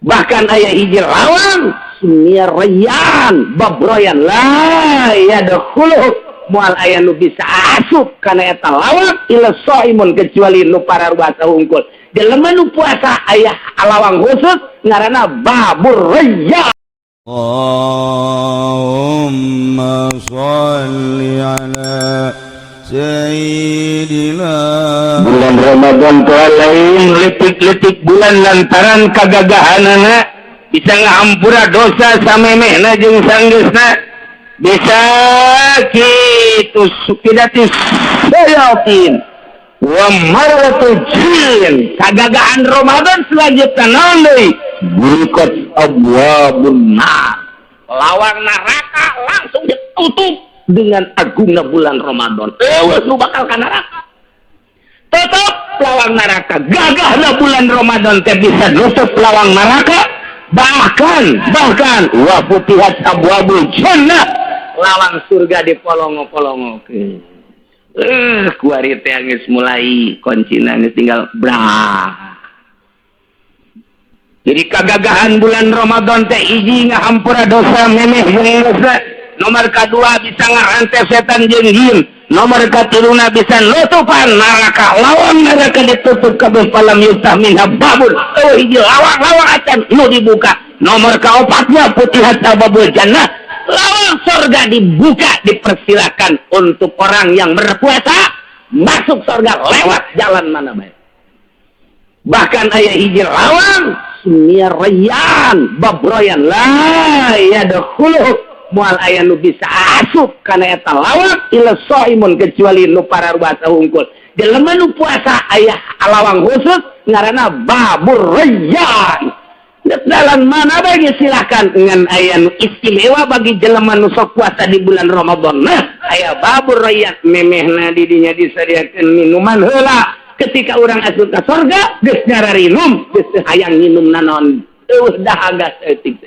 bahkan aya hiji lawang sumiryan babroyan la yadkhulu moal aya nu bisa asup kana eta lawang ila shaimun kecuali nu pararwasa hungkul jelema nu puasa aya lawang khusus ngaranna babur rayyan. Allahumma sholli ala sayyidina. Bulan Ramadan teh lain letik-letik bulan lantaran kagagahanana bisa ngahampura dosa samemehna jeung sanggeusna bisa kitu sukidatis sayatin wa marwatul jin. Kagagahan Ramadan selanjutnya naon deui bukat abwabun nar, lawang neraka langsung ditutup dengan agungna bulan Ramadan. Ewas nu bakal ka neraka tutup lawang neraka. Gagahna bulan Ramadan teh bisa nutup lawang neraka, bahkan wa futihat abwabul jannah, lawang surga dipolongo-polongokeun. Kuari teh geus mulai kuncina geus tinggal brah. Jadi kagagahan bulan Ramadan teh hiji ngahampura dosa memeh jeung dosa, nomor kedua bisa ngarantes setan jeung jin, nomor katiluna bisa nutupan neraka, lawang neraka ditutup kabeh palam yutah minha babun. Hiji lawang acan nu dibuka. Nomor kaopatnya putihat abwabul jannah, lawang surga dibuka, dipersilakan untuk orang yang berpuasa masuk surga lewat jalan mana baik. Bahkan aya hiji lawang sumiryan babroyan la yadkhulu moal aya nu bisa asup kana eta lawang ila shaimun kecuali nu pararwasa hungkul jelema nu puasa aya lawang khusus ngaranna babur rayyan. Dalam mana bagi silakan dengan aya nu istimewa bagi jelema nu sok puasa di bulan Ramadan. Nah aya babur rayyan memehna di dinya disadiakeun minuman heula ketika orang asup ka surga geus ngararinum geus hayang nginum naon dahaga seetik